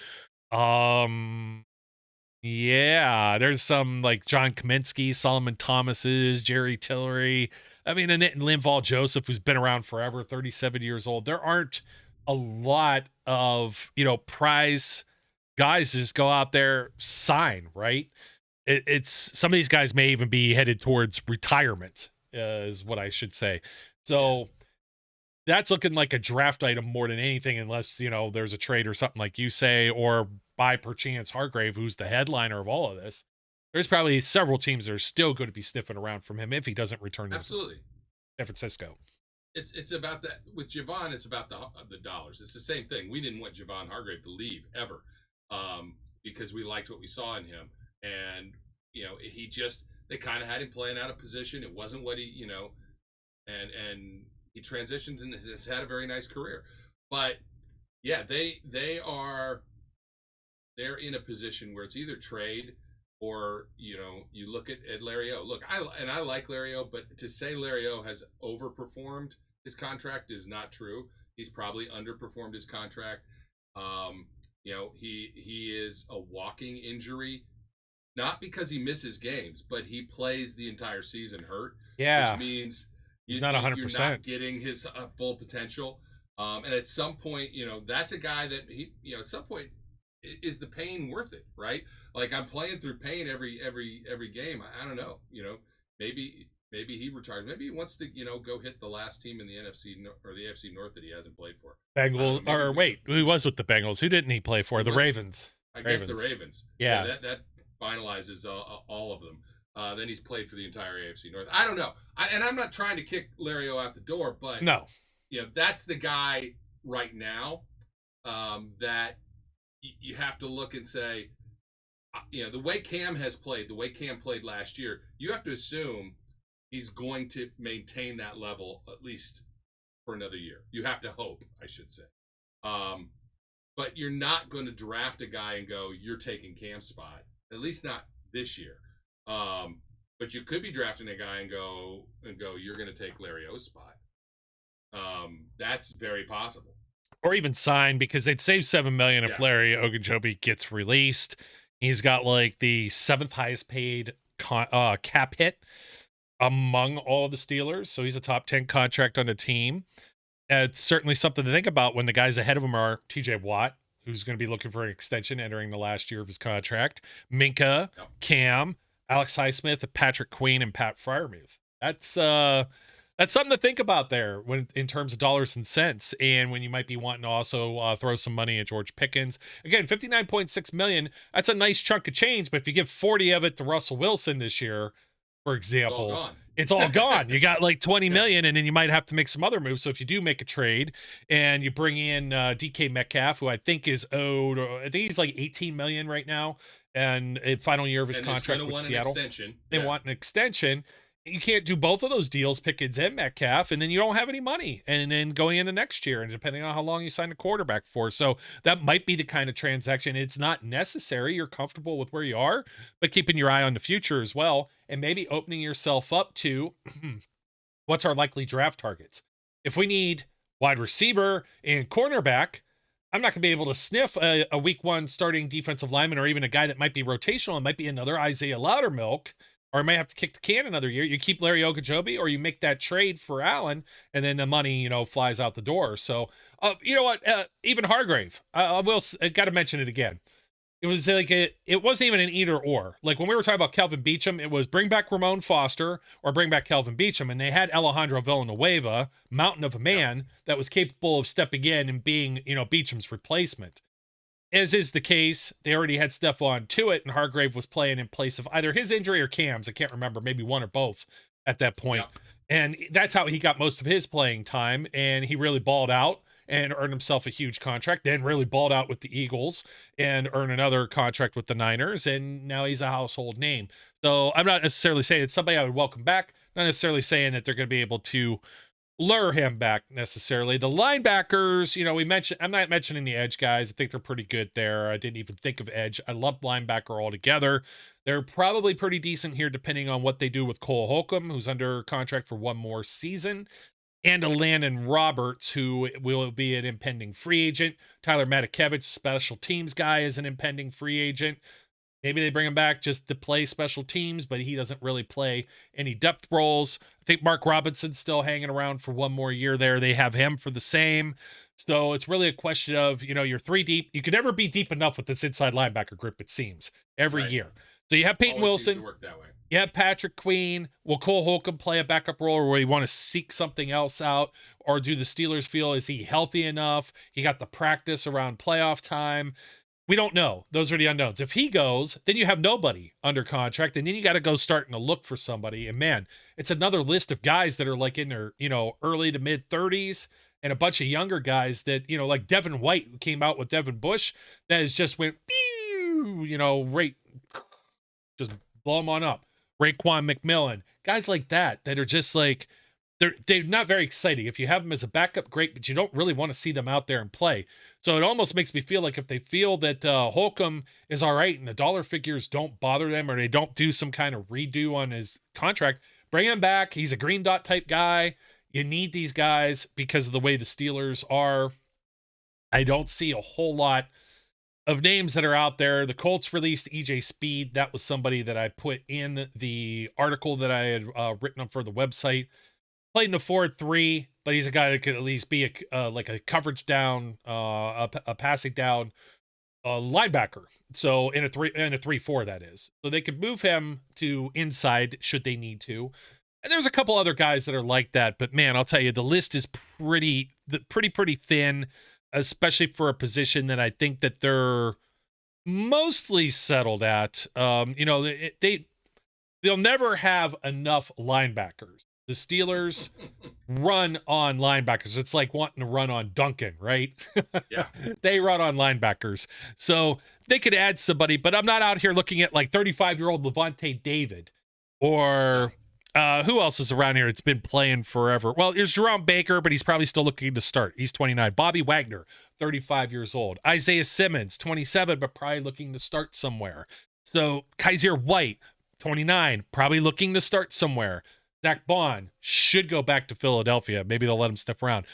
Yeah, there's some like John Kaminsky, Solomon Thomas's, Jerry Tillery. I mean, and Linval Joseph, who's been around forever, 37 years old. There aren't a lot of, prize guys to just go out there, sign, right? It's some of these guys may even be headed towards retirement, is what I should say. So that's looking like a draft item more than anything, unless, there's a trade or something like you say, or by perchance Hargrave, who's the headliner of all of this. There's probably several teams that are still going to be sniffing around from him if he doesn't return to Absolutely. San Francisco. It's about that with Javon. It's about the dollars. It's the same thing. We didn't want Javon Hargrave to leave ever, because we liked what we saw in him, and he just they kind of had him playing out of position. It wasn't what he and he transitions and has had a very nice career. But yeah, they're in a position where it's either trade or you look at Larry O. Look, I like Larry O, but to say Larry O has overperformed his contract is not true. He's probably underperformed his contract. He is a walking injury, not because he misses games, but he plays the entire season hurt. Yeah, which means he's not 100%. You're not getting his full potential. And at some point, that's a guy that at some point, is the pain worth it, right? Like, I'm playing through pain every game. I don't know. Maybe he retires. Maybe he wants to go hit the last team in the NFC or the AFC North that he hasn't played for. Bengals, or wait, who was with the Bengals? Who didn't he play for? The Ravens. I guess the Ravens. Yeah. That finalizes all of them. Then he's played for the entire AFC North. I don't know. And I'm not trying to kick Larry O out the door, but no, that's the guy right now that you have to look and say, the way Cam has played, the way Cam played last year, you have to assume he's going to maintain that level at least for another year. You have to hope, I should say. But you're not going to draft a guy and go, you're taking Cam's spot, at least not this year. But you could be drafting a guy and go, you're going to take Larry O's spot. That's very possible. Or even sign, because they'd save $7 million if Larry Ogunjobi gets released. He's got like the 7th highest paid cap hit among all of the Steelers, so he's a top 10 contract on the team. It's certainly something to think about when the guys ahead of him are TJ Watt, who's going to be looking for an extension entering the last year of his contract, Minka, Cam, Alex Highsmith, Patrick Queen, and Pat Freiermuth. That's something to think about there when in terms of dollars and cents, and when you might be wanting to also throw some money at George Pickens. Again, $59.6 million. That's a nice chunk of change, but if you give 40 of it to Russell Wilson this year, for example, it's all gone. You got like 20 million, and then you might have to make some other moves. So if you do make a trade and you bring in DK Metcalf, who I think is owed, I think he's like 18 million right now, and a final year of his contract with Seattle. They want an extension. You can't do both of those deals, Pickens and Metcalf, and then you don't have any money. And then going into next year, and depending on how long you sign a quarterback for. So that might be the kind of transaction. It's not necessary. You're comfortable with where you are, but keeping your eye on the future as well, and maybe opening yourself up to what's our likely draft targets. If we need wide receiver and cornerback, I'm not going to be able to sniff a week one starting defensive lineman, or even a guy that might be rotational. It might be another Isaiah Loudermilk. Or you might have to kick the can another year. You keep Larry Ogunjobi, or you make that trade for Allen, and then the money, flies out the door. So, you know what? Even Hargrave, I got to mention it again. It was like it wasn't even an either or. Like when we were talking about Kelvin Beachum, it was bring back Ramon Foster or bring back Kelvin Beachum, and they had Alejandro Villanueva, mountain of a man, that was capable of stepping in and being, Beachum's replacement. As is the case, they already had Stephon Tuitt, and Hargrave was playing in place of either his injury or Cam's. I can't remember, maybe one or both at that point. Yeah. And that's how he got most of his playing time, and he really balled out and earned himself a huge contract, then really balled out with the Eagles and earned another contract with the Niners, and now he's a household name. So I'm not necessarily saying it's somebody I would welcome back, not necessarily saying that they're going to be able to lure him back necessarily. The linebackers, I'm not mentioning the edge guys. I think they're pretty good there. I didn't even think of edge. I love linebacker altogether. They're probably pretty decent here, depending on what they do with Cole Holcomb, who's under contract for one more season, and a Landon Roberts, who will be an impending free agent. Tyler Matakevich, special teams guy, is an impending free agent. Maybe they bring him back just to play special teams, but he doesn't really play any depth roles. I think Mark Robinson's still hanging around for one more year there. They have him for the same. So it's really a question of, you're 3 deep. You can never be deep enough with this inside linebacker group, it seems, every year. So you have Peyton Wilson. Work that way. You have Patrick Queen. Will Cole Holcomb play a backup role, or will he want to seek something else out? Or do the Steelers feel, is he healthy enough? He got the practice around playoff time. We don't know. Those are the unknowns. If he goes, then you have nobody under contract, and then you got to go starting to look for somebody. And man, it's another list of guys that are like in their, early to mid 30s, and a bunch of younger guys that, like Devin White, who came out with Devin Bush, that has just went, pew, right, just blow them on up. Raekwon McMillan, guys like that are just like, they're not very exciting. If you have them as a backup, great, but you don't really want to see them out there and play. So it almost makes me feel like if they feel that Holcomb is all right and the dollar figures don't bother them, or they don't do some kind of redo on his contract, bring him back. He's a green dot type guy. You need these guys because of the way the Steelers are. I don't see a whole lot of names that are out there. The Colts released EJ Speed. That was somebody that I put in the article that I had written up for the website. Played in a 4-3, but he's a guy that could at least be like a coverage down, a passing down linebacker. So in a 3-4, that is. So they could move him to inside should they need to. And there's a couple other guys that are like that, but man, I'll tell you, the list is pretty thin, especially for a position that I think that they're mostly settled at. They'll never have enough linebackers. The Steelers run on linebackers. It's like wanting to run on Duncan, right? Yeah. They run on linebackers. So they could add somebody, but I'm not out here looking at like 35-year-old Levante David or who else is around here? It's been playing forever. Well, there's Jerome Baker, but he's probably still looking to start. He's 29. Bobby Wagner, 35 years old. Isaiah Simmons, 27, but probably looking to start somewhere. So Kaiser White, 29, probably looking to start somewhere. Zach Bond should go back to Philadelphia. Maybe they'll let him sniff around.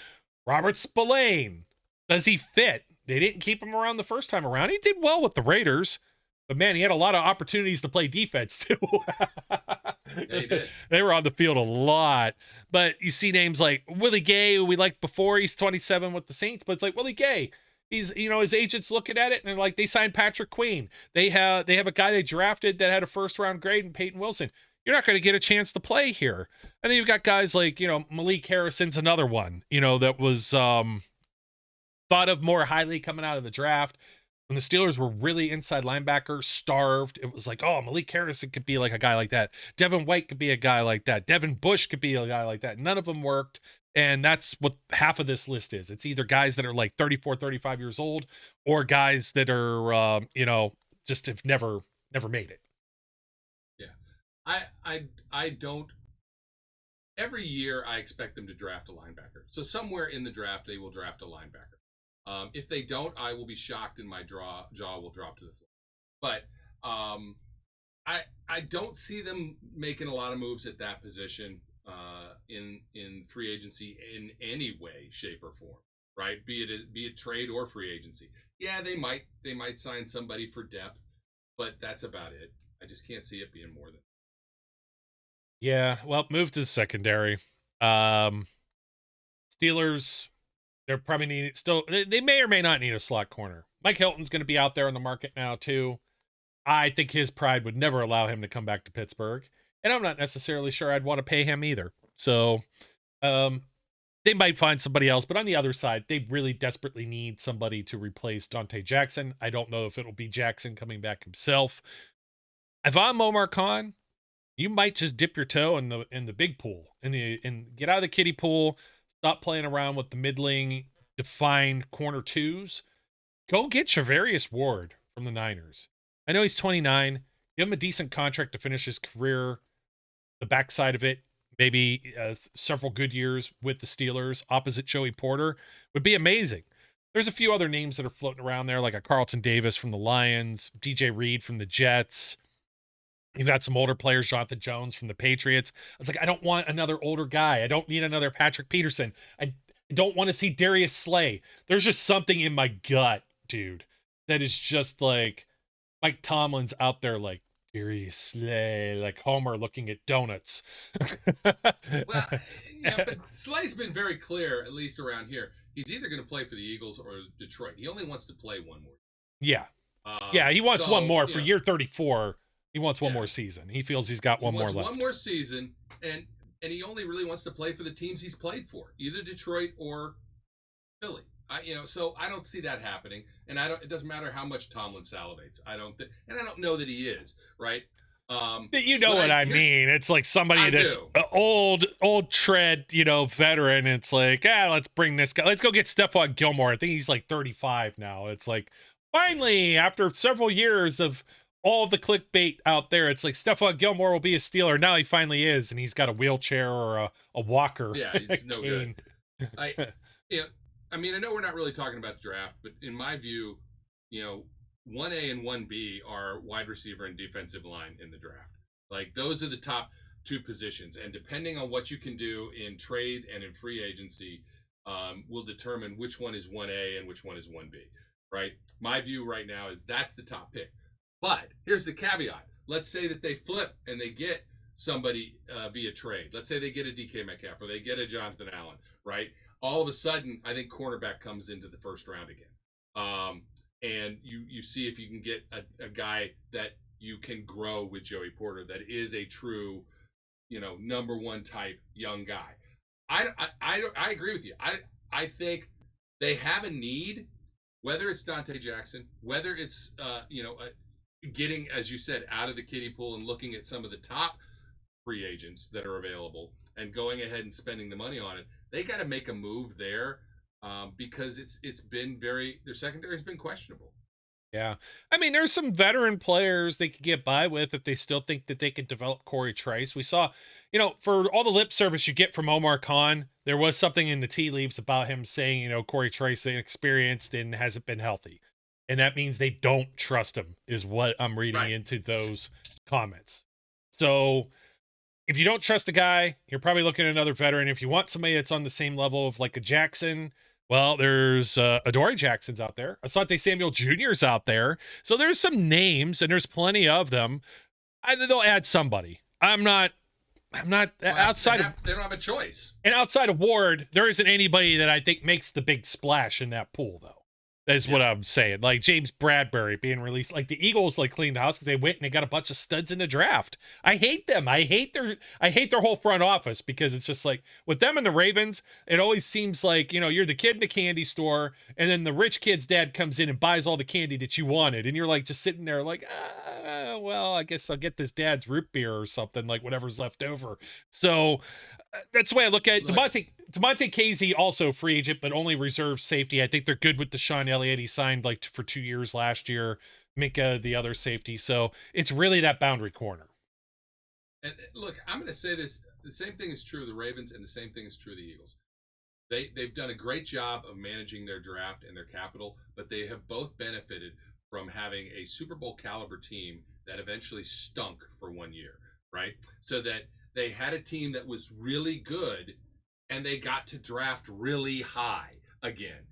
Robert Spillane, does he fit? They didn't keep him around the first time around. He did well with the Raiders, but man, he had a lot of opportunities to play defense too. Yeah, he did. They were on the field a lot. But you see names like Willie Gay, who we liked before. He's 27 with the Saints, but it's like Willie Gay. He's, his agent's looking at it and they're like, they signed Patrick Queen. They have a guy they drafted that had a first round grade in Peyton Wilson. You're not going to get a chance to play here. And then you've got guys like, Malik Harrison's another one, that was thought of more highly coming out of the draft. When the Steelers were really inside linebacker starved, it was like, oh, Malik Harrison could be like a guy like that. Devin White could be a guy like that. Devin Bush could be a guy like that. None of them worked. And that's what half of this list is. It's either guys that are like 34, 35 years old, or guys that are, just have never made it. I don't. Every year, I expect them to draft a linebacker. So somewhere in the draft, they will draft a linebacker. If they don't, I will be shocked and my jaw will drop to the floor. But I don't see them making a lot of moves at that position in free agency in any way, shape, or form. Right? Be it trade or free agency. Yeah, they might sign somebody for depth, but that's about it. I just can't see it being more than. Yeah, well, move to the secondary. Steelers, they're probably they may or may not need a slot corner. Mike Hilton's going to be out there on the market now, too. I think his pride would never allow him to come back to Pittsburgh. And I'm not necessarily sure I'd want to pay him either. So they might find somebody else. But on the other side, they really desperately need somebody to replace Dante Jackson. I don't know if it'll be Jackson coming back himself. If I'm Omar Khan, you might just dip your toe in the big pool and get out of the kiddie pool. Stop playing around with the middling defined corner twos. Go get Charvarius Ward from the Niners. I know he's 29. Give him a decent contract to finish his career. The backside of it, maybe several good years with the Steelers opposite Joey Porter would be amazing. There's a few other names that are floating around there, like a Carlton Davis from the Lions, DJ Reed from the Jets. You've got some older players, Jonathan Jones from the Patriots. It's like, I don't want another older guy. I don't need another Patrick Peterson. I don't want to see Darius Slay. There's just something in my gut, dude, that is just like Mike Tomlin's out there like, Darius Slay, like Homer looking at donuts. Well, yeah, but Slay's been very clear, at least around here. He's either going to play for the Eagles or Detroit. He only wants to play one more. Yeah. He wants one more for year 34. He wants one Yeah. more season. He feels he's got He one more wants left. one more season, and he only really wants to play for the teams he's played for, either Detroit or Philly. So I don't see that happening, and it doesn't matter how much Tomlin salivates. I don't know that he is right. You know what I mean? It's like somebody that's an old tread, veteran. It's like, let's bring this guy. Let's go get Stephon Gilmore. I think he's like 35 now. It's like, finally, after several years of all the clickbait out there, it's like Stephon Gilmore will be a Steeler. Now he finally is, and he's got a wheelchair or a walker. Yeah, he's no good. I mean, I know we're not really talking about the draft, but in my view, 1A and 1B are wide receiver and defensive line in the draft. Like, those are the top two positions. And depending on what you can do in trade and in free agency, will determine which one is 1A and which one is 1B, right? My view right now is that's the top pick. But here's the caveat. Let's say that they flip and they get somebody via trade. Let's say they get a DK Metcalf or they get a Jonathan Allen, right? All of a sudden, I think cornerback comes into the first round again. And you see if you can get a guy that you can grow with Joey Porter that is a true, number one type young guy. I agree with you. I think they have a need, whether it's Dante Jackson, whether it's getting, as you said, out of the kiddie pool and looking at some of the top free agents that are available and going ahead and spending the money on it. They got to make a move there because it's been their secondary has been questionable. Yeah. I mean, there's some veteran players they could get by with if they still think that they could develop Corey Trice. We saw, for all the lip service you get from Omar Khan, there was something in the tea leaves about him saying, Corey Trice is inexperienced and hasn't been healthy. And that means they don't trust him, is what I'm reading into those comments. So if you don't trust a guy, you're probably looking at another veteran. If you want somebody that's on the same level of like a Jackson, well, there's Adoree Jackson's out there. Asante Samuel Jr.'s out there. So there's some names, and there's plenty of them. They'll add somebody. I'm not outside of. They don't have a choice. And outside of Ward, there isn't anybody that I think makes the big splash in that pool, though. Is what I'm saying. Like James Bradbury being released. Like the Eagles cleaned the house because they went and they got a bunch of studs in the draft. I hate them. I hate their whole front office because it's just like with them and the Ravens, it always seems like, you're the kid in the candy store and then the rich kid's dad comes in and buys all the candy that you wanted. And you're like just sitting there like, well, I guess I'll get this dad's root beer or something, like whatever's left over. So that's the way I look at it. Demonte Casey, also free agent, but only reserve safety. I think they're good with Deshaun Elliott. He signed for 2 years last year. Minka, the other safety. So it's really that boundary corner. And look, I'm going to say this. The same thing is true of the Ravens, and the same thing is true of the Eagles. They've done a great job of managing their draft and their capital, but they have both benefited from having a Super Bowl caliber team that eventually stunk for 1 year, right? So that they had a team that was really good, and they got to draft really high again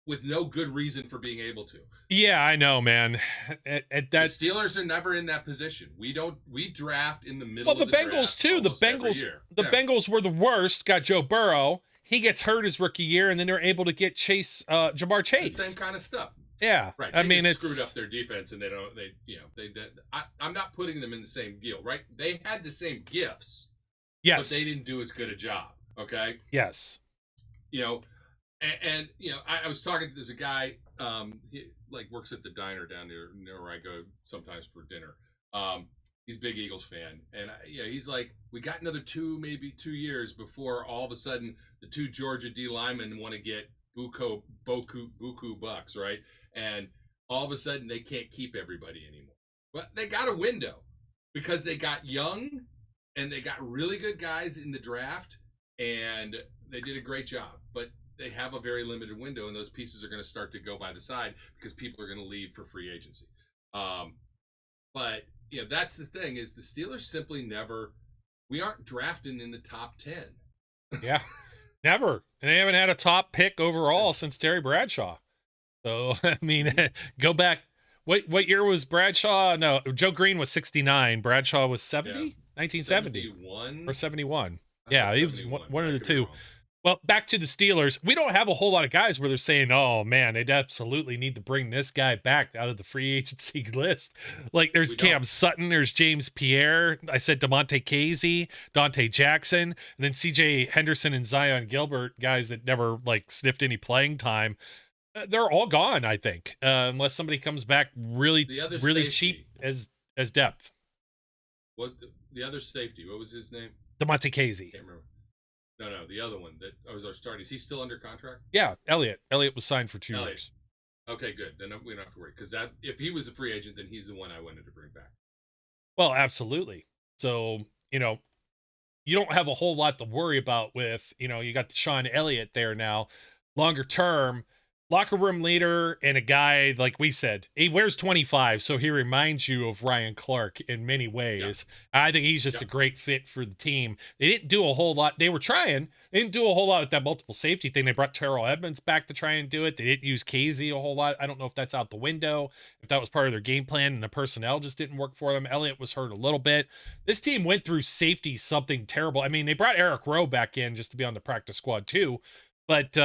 with no good reason for being able to. Yeah, I know, man. The Steelers are never in that position. We draft in the middle of the Bengals too. The Bengals were the worst, got Joe Burrow. He gets hurt his rookie year, and then they're able to get Jamar Chase. It's the same kind of stuff. Yeah, right. It's screwed up their defense, and I'm not putting them in the same deal, right? They had the same gifts, yes, but they didn't do as good a job. Okay. Yes. And I was talking. There's a guy, he works at the diner down near where I go sometimes for dinner. He's a big Eagles fan, and he's like, we got another 2 years before all of a sudden the 2 Georgia D linemen want to get buku bucks, right? And all of a sudden they can't keep everybody anymore. But they got a window because they got young and they got really good guys in the draft, and they did a great job. But they have a very limited window, and those pieces are going to start to go by the side because people are going to leave for free agency. But that's the thing, is the Steelers simply we aren't drafting in the top 10. Yeah, never. And they haven't had a top pick overall since Terry Bradshaw. So, I mean, go back. What year was Bradshaw? No, Joe Green was 69. Bradshaw was 70? 1970. 71? Or 71. Yeah, he was one of the two. Well, back to the Steelers. We don't have a whole lot of guys where they're saying, oh man, they'd absolutely need to bring this guy back out of the free agency list. Like there's Cam Sutton, there's James Pierre. I said DeMonte Casey, Dante Jackson, and then CJ Henderson and Zion Gilbert, guys that never like sniffed any playing time. They're all gone, I think, unless somebody comes back really cheap as depth. What the other safety? What was his name? DeMonte Casey. Can't remember. No, the other one that was our starting. Is he still under contract? Yeah, Elliott. Elliott was signed for 2 years. Okay, good. Then we don't have to worry because that if he was a free agent, then he's the one I wanted to bring back. Well, absolutely. So you don't have a whole lot to worry about with you got Deshaun Elliott there now, longer term. Locker room leader and a guy, like we said, he wears 25, so he reminds you of Ryan Clark in many ways. Yeah. I think he's just a great fit for the team. They didn't do a whole lot. They were trying. They didn't do a whole lot with that multiple safety thing. They brought Terrell Edmonds back to try and do it. They didn't use Casey a whole lot. I don't know if that's out the window, if that was part of their game plan and the personnel just didn't work for them. Elliott was hurt a little bit. This team went through safety something terrible. I mean, they brought Eric Rowe back in just to be on the practice squad too, but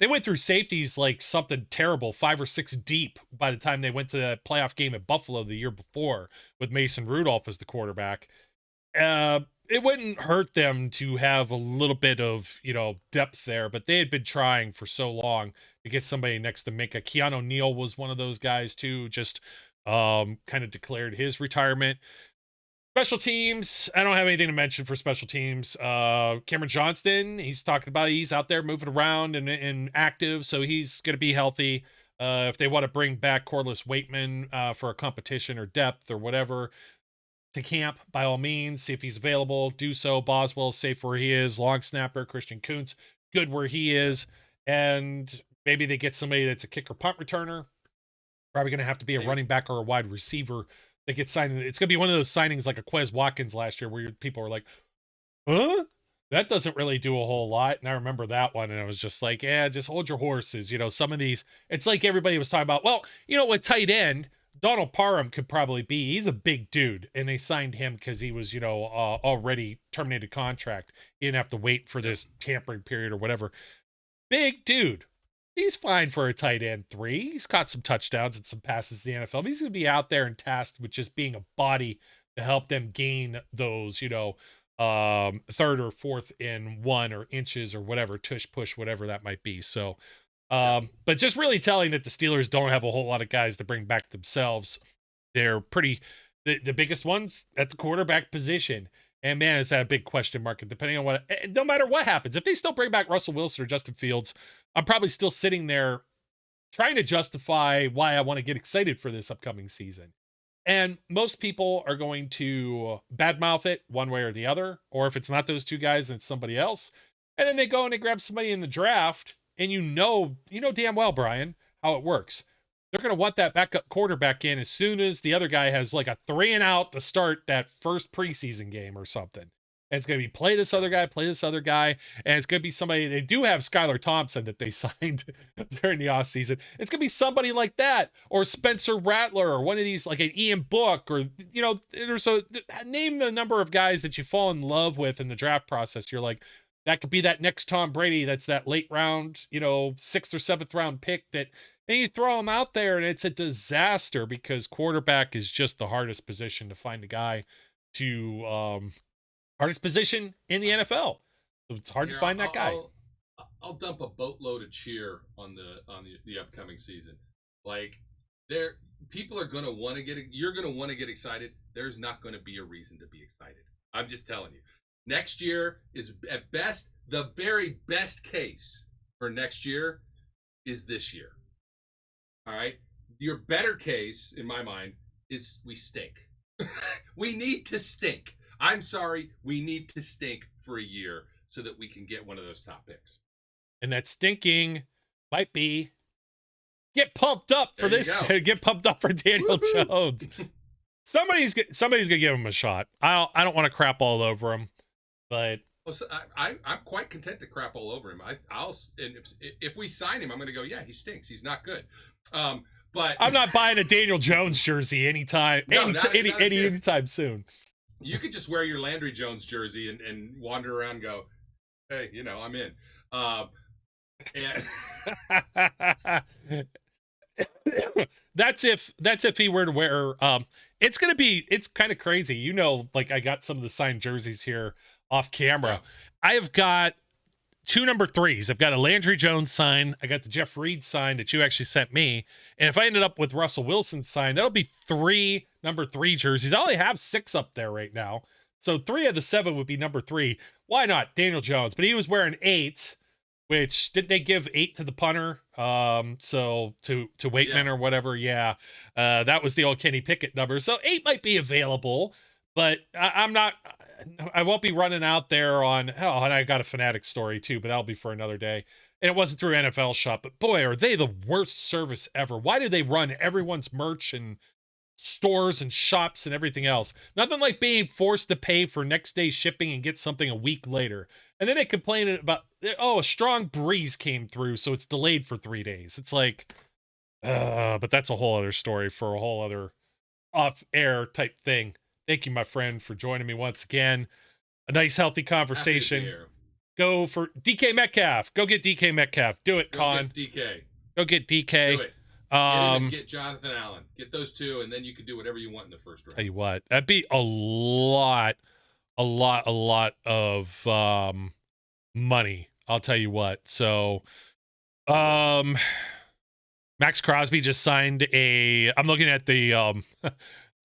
they went through safeties like something terrible, 5 or 6 deep by the time they went to the playoff game at Buffalo the year before with Mason Rudolph as the quarterback. It wouldn't hurt them to have a little bit of, depth there, but they had been trying for so long to get somebody next to Minka. Keanu Neal was one of those guys too, just kind of declared his retirement. Special teams, I don't have anything to mention for special teams. Cameron Johnston, he's talking about he's out there moving around and active, so he's going to be healthy. If they want to bring back Corliss Waitman for a competition or depth or whatever to camp, by all means, see if he's available, do so. Boswell's safe where he is. Long snapper, Christian Kuntz, good where he is. And maybe they get somebody that's a kicker punt returner. Probably going to have to be a running back or a wide receiver. They get signed. It's going to be one of those signings like a Quez Watkins last year where people were like, huh? That doesn't really do a whole lot. And I remember that one. And I was just like, yeah, just hold your horses. Some of these, it's like everybody was talking about, well, with tight end, Donald Parham could probably be. He's a big dude. And they signed him because he was, already terminated contract. He didn't have to wait for this tampering period or whatever. Big dude. He's fine for a tight end 3. He's caught some touchdowns and some passes in the NFL. He's going to be out there and tasked with just being a body to help them gain those, 3rd or 4th and 1 or inches or whatever, tush push, whatever that might be. So, but just really telling that the Steelers don't have a whole lot of guys to bring back themselves. They're pretty, the biggest ones at the quarterback position. And man, is that a big question mark? Depending on no matter what happens, if they still bring back Russell Wilson or Justin Fields, I'm probably still sitting there trying to justify why I want to get excited for this upcoming season. And most people are going to badmouth it one way or the other, or if it's not those two guys, then it's somebody else. And then they go and they grab somebody in the draft, and you know damn well, Brian, how it works. They're going to want that backup quarterback in as soon as the other guy has like a 3 and out to start that first preseason game or something. And it's going to be play this other guy. And it's going to be somebody, they do have Skylar Thompson that they signed during the offseason. It's going to be somebody like that, or Spencer Rattler, or one of these, like an Ian Book, or, name the number of guys that you fall in love with in the draft process. You're like, that could be that next Tom Brady. That's that late round, 6th or 7th round pick that, and you throw them out there and it's a disaster because quarterback is just the hardest position to find a guy to, hardest position in the NFL. So it's hard to find that guy. I'll dump a boatload of cheer on the upcoming season. Like people are going to want to you're going to want to get excited. There's not going to be a reason to be excited. I'm just telling you. Next year is at best, the very best case for next year is this year. All right. Your better case, in my mind, is we stink. We need to stink. I'm sorry. We need to stink for a year so that we can get one of those top picks. And that stinking might be get pumped up for this. Get pumped up for Daniel Jones. Somebody's gonna give him a shot. I don't want to crap all over him, but I'm quite content to crap all over him. If we sign him, I'm going to go, yeah, he stinks. He's not good. But I'm not buying a Daniel Jones jersey anytime soon. You could just wear your Landry Jones jersey and wander around and go, Hey, I'm in. And That's if he were to wear it's kind of crazy. Like I got some of the signed jerseys here off camera. I have got 2 number 3s. I've got a Landry Jones sign. I got the Jeff Reed sign that you actually sent me. And if I ended up with Russell Wilson's sign, that'll be 3 number 3 jerseys. I only have 6 up there right now. So 3 of the 7 would be number 3. Why not Daniel Jones? But he was wearing 8, which didn't they give 8 to the punter? So to Waitman or whatever. Yeah. That was the old Kenny Pickett number. So 8 might be available, but I won't be running out there on, and I got a Fanatic story too, but that'll be for another day. And it wasn't through NFL Shop, but boy, are they the worst service ever. Why do they run everyone's merch and stores and shops and everything else? Nothing like being forced to pay for next day shipping and get something a week later. And then they complain about, a strong breeze came through, so it's delayed for 3 days. It's like, but that's a whole other story for a whole other off-air type thing. Thank you, my friend, for joining me once again. A nice, healthy conversation. Go for DK Metcalf. Go get DK Metcalf. Do it, Con. Go get DK. Do it. Get Jonathan Allen. Get those 2, and then you can do whatever you want in the first round. Tell you what, that'd be a lot of money. I'll tell you what. So, Max Crosby just signed I'm looking at the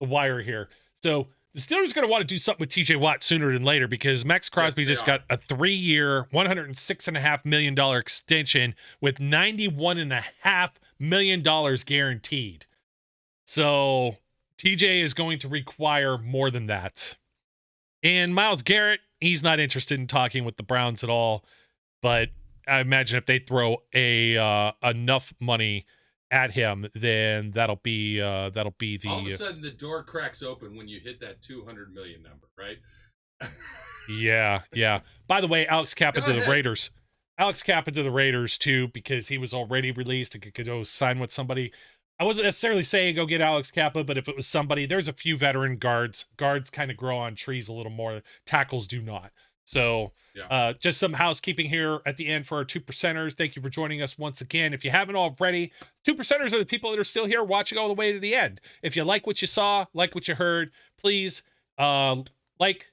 the wire here. So the Steelers are going to want to do something with TJ Watt sooner than later, because Max Crosby just got a 3-year, $106.5 million extension with $91.5 million guaranteed. So TJ is going to require more than that. And Myles Garrett, he's not interested in talking with the Browns at all. But I imagine if they throw enough money at him, then that'll be the all of a sudden the door cracks open when you hit that 200 million number, right? yeah. By the way, Alex Kappa to the Raiders. Alex Kappa to the Raiders too, because he was already released and could go sign with somebody. I wasn't necessarily saying go get Alex Kappa, but if it was somebody, there's a few veteran guards. Guards kind of grow on trees a little more. Tackles do not. So just some housekeeping here at the end for our 2%ers. Thank you for joining us once again. If you haven't already, 2%ers are the people that are still here watching all the way to the end. If you like what you saw, like what you heard, please like,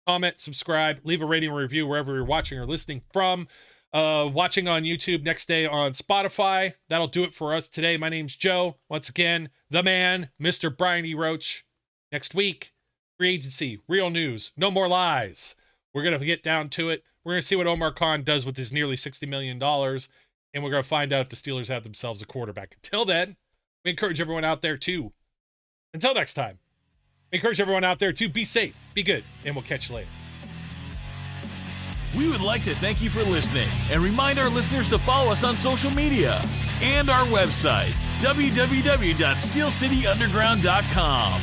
comment, subscribe, leave a rating or review wherever you're watching or listening from. Watching on YouTube, next day on Spotify. That'll do it for us today. My name's Joe. Once again, the man, Mr. Brian E. Roach. Next week, free agency, real news, no more lies. We're going to get down to it. We're going to see what Omar Khan does with his nearly $60 million, and we're going to find out if the Steelers have themselves a quarterback. Until then, we encourage everyone out there to, until next time, we encourage everyone out there to be safe, be good, and we'll catch you later. We would like to thank you for listening and remind our listeners to follow us on social media and our website, www.steelcityunderground.com.